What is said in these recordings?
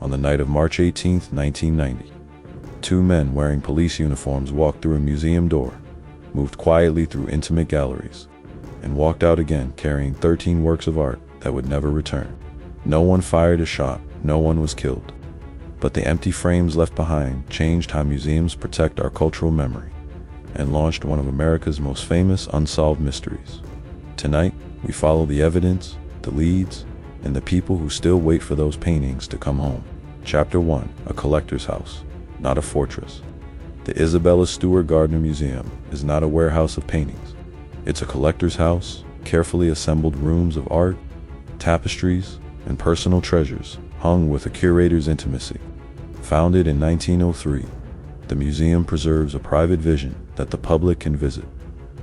on the night of March 18, 1990. Two men wearing police uniforms walked through a museum door, moved quietly through intimate galleries, and walked out again carrying 13 works of art that would never return. No one fired a shot, no one was killed. But the empty frames left behind changed how museums protect our cultural memory and launched one of America's most famous unsolved mysteries. Tonight, we follow the evidence, the leads, and the people who still wait for those paintings to come home. Chapter 1: A collector's house, not a fortress. The Isabella Stewart Gardner Museum is not a warehouse of paintings. It's a collector's house, carefully assembled rooms of art, tapestries, and personal treasures hung with a curator's intimacy. Founded in 1903, the museum preserves a private vision that the public can visit.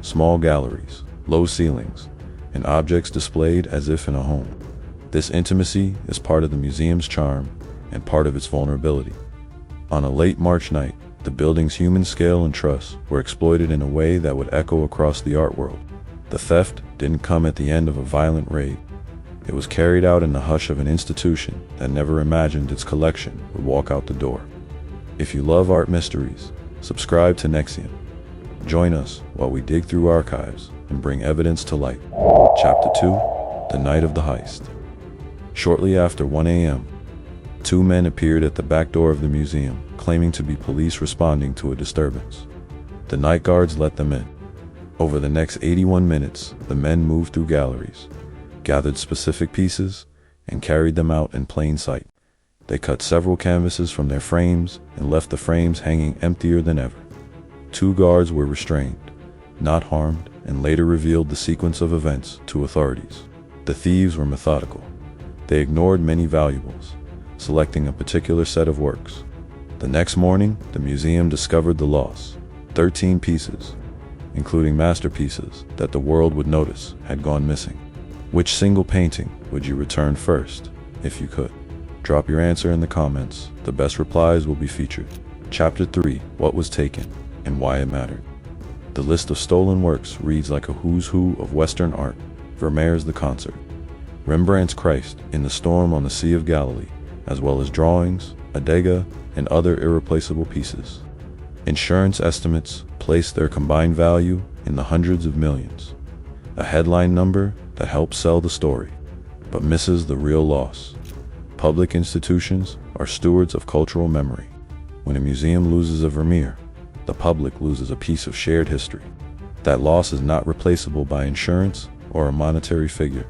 Small galleries, low ceilings, and objects displayed as if in a home. This intimacy is part of the museum's charm and part of its vulnerability. On a late March night, the building's human scale and trust were exploited in a way that would echo across the art world. The theft didn't come at the end of a violent raid. It was carried out in the hush of an institution that never imagined its collection would walk out the door. If you love art mysteries, subscribe to NEXION. Join us while we dig through archives and bring evidence to light. Chapter 2: The Night of the Heist. Shortly after 1 a.m., two men appeared at the back door of the museum, claiming to be police responding to a disturbance. The night guards let them in. Over the next 81 minutes, the men moved through galleries, gathered specific pieces, and carried them out in plain sight. They cut several canvases from their frames and left the frames hanging emptier than ever. Two guards were restrained, not harmed, and later revealed the sequence of events to authorities. The thieves were methodical. They ignored many valuables, selecting a particular set of works. The next morning, the museum discovered the loss. 13 pieces, including masterpieces that the world would notice, had gone missing. Which single painting would you return first, if you could? Drop your answer in the comments. The best replies will be featured. Chapter 3: What was taken and why it mattered. The list of stolen works reads like a who's who of Western art. Vermeer's The Concert, Rembrandt's Christ in the Storm on the Sea of Galilee, as well as drawings, a Degas, and other irreplaceable pieces. Insurance estimates place their combined value in the hundreds of millions. A headline number that helps sell the story, but misses the real loss. Public institutions are stewards of cultural memory. When a museum loses a Vermeer, the public loses a piece of shared history. That loss is not replaceable by insurance or a monetary figure.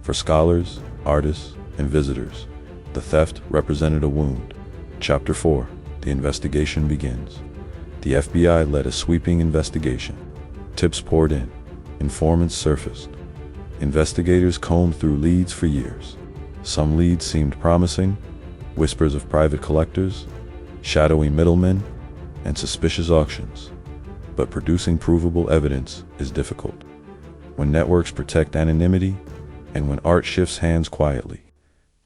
For scholars, artists, and visitors, the theft represented a wound. Chapter 4: The investigation begins. The FBI led a sweeping investigation. Tips poured in. Informants surfaced. Investigators combed through leads for years. Some leads seemed promising: whispers of private collectors, shadowy middlemen, and suspicious auctions. But producing provable evidence is difficult. When networks protect anonymity, and when art shifts hands quietly,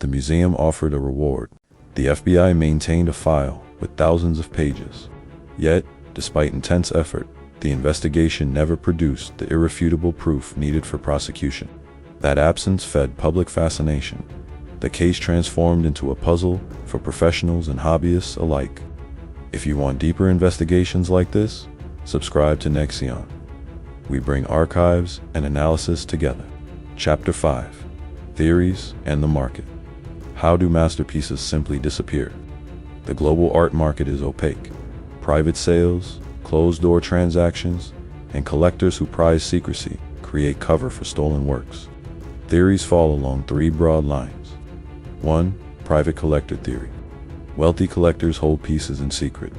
the museum offered a reward. The FBI maintained a file with thousands of pages. Yet, despite intense effort, the investigation never produced the irrefutable proof needed for prosecution. That absence fed public fascination. The case transformed into a puzzle for professionals and hobbyists alike. If you want deeper investigations like this, subscribe to NEXION. We bring archives and analysis together. Chapter 5: Theories and the Market. How do masterpieces simply disappear? The global art market is opaque. Private sales, closed-door transactions, and collectors who prize secrecy create cover for stolen works. Theories fall along three broad lines. 1. Private collector theory. Wealthy collectors hold pieces in secret,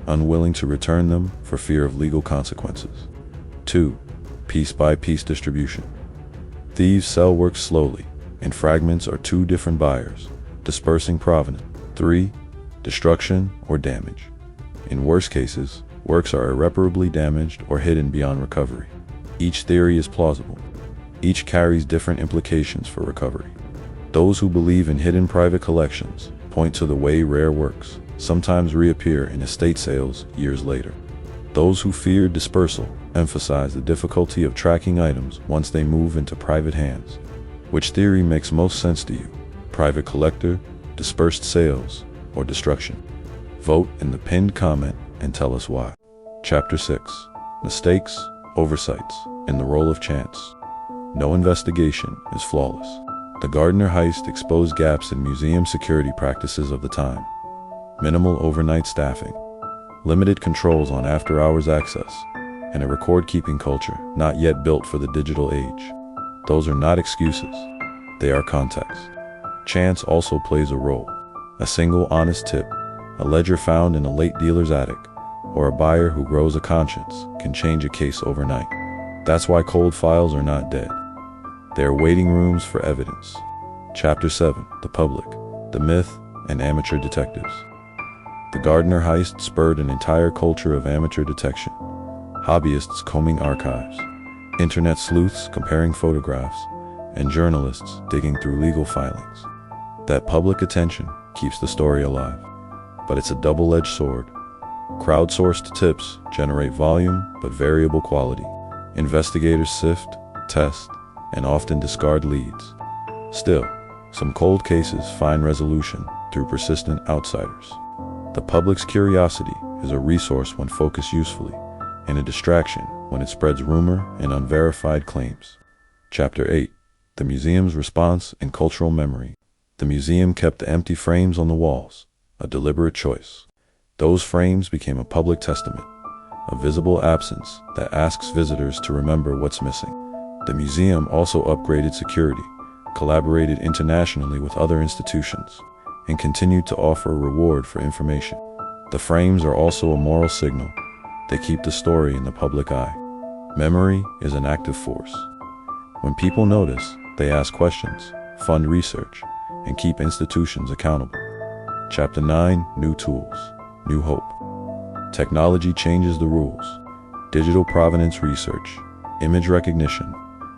unwilling to return them for fear of legal consequences. 2. Piece-by-piece distribution. Thieves sell works slowly, in fragments or to different buyers, dispersing provenance. 3. Destruction or damage. In worst cases, works are irreparably damaged or hidden beyond recovery. Each theory is plausible. Each carries different implications for recovery. Those who believe in hidden private collections point to the way rare works sometimes reappear in estate sales years later. Those who fear dispersal emphasize the difficulty of tracking items once they move into private hands. Which theory makes most sense to you? Private collector, dispersed sales, or destruction? Vote in the pinned comment and tell us why. Chapter 6. Mistakes, Oversights, and the Role of Chance. No investigation is flawless. The Gardner heist exposed gaps in museum security practices of the time. Minimal overnight staffing, limited controls on after-hours access, and a record-keeping culture not yet built for the digital age. Those are not excuses. They are context. Chance also plays a role. A single honest tip, a ledger found in a late dealer's attic, or a buyer who grows a conscience can change a case overnight. That's why cold files are not dead. They are waiting rooms for evidence. Chapter 7. The Public, the Myth, and Amateur Detectives. The Gardner heist spurred an entire culture of amateur detection. Hobbyists combing archives, internet sleuths comparing photographs, and journalists digging through legal filings. That public attention keeps the story alive. But it's a double-edged sword. Crowdsourced tips generate volume but variable quality. Investigators sift, test, and often discard leads. Still, some cold cases find resolution through persistent outsiders. The public's curiosity is a resource when focused usefully, and a distraction when it spreads rumor and unverified claims. Chapter 8. The museum's response and cultural memory. The museum kept the empty frames on the walls, a deliberate choice. Those frames became a public testament, a visible absence that asks visitors to remember what's missing. The museum also upgraded security, collaborated internationally with other institutions, and continued to offer a reward for information. The frames are also a moral signal. They keep the story in the public eye. Memory is an active force. When people notice, they ask questions, fund research, and keep institutions accountable. Chapter 9. New Tools, New Hope. Technology changes the rules. Digital provenance research, image recognition,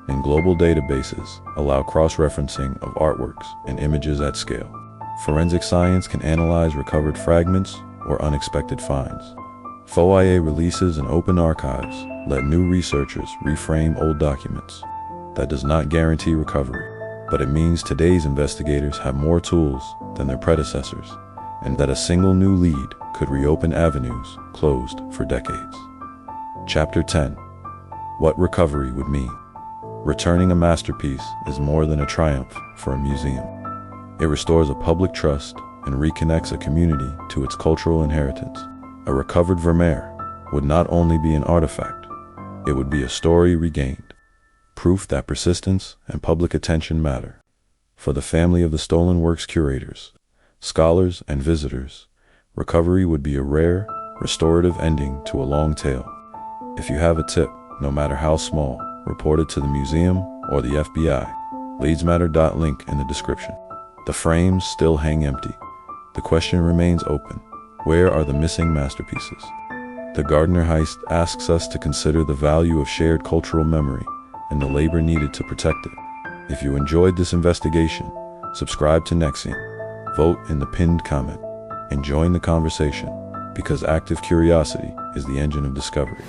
and global databases allow cross-referencing of artworks and images at scale. Forensic science can analyze recovered fragments or unexpected finds. FOIA releases and open archives let new researchers reframe old documents. That does not guarantee recovery, but it means today's investigators have more tools than their predecessors, and that a single new lead could reopen avenues closed for decades. Chapter 10. What recovery would mean. Returning a masterpiece is more than a triumph for a museum. It restores a public trust and reconnects a community to its cultural inheritance. A recovered Vermeer would not only be an artifact, it would be a story regained, proof that persistence and public attention matter. For the family of the stolen works curators, scholars, and visitors, recovery would be a rare, restorative ending to a long tale. If you have a tip, no matter how small, report it to the museum or the FBI. Leads matter. Link in the description. The frames still hang empty. The question remains open. Where are the missing masterpieces? The Gardner heist asks us to consider the value of shared cultural memory and the labor needed to protect it. If you enjoyed this investigation, subscribe to NEXION, vote in the pinned comment, and join the conversation, because active curiosity is the engine of discovery.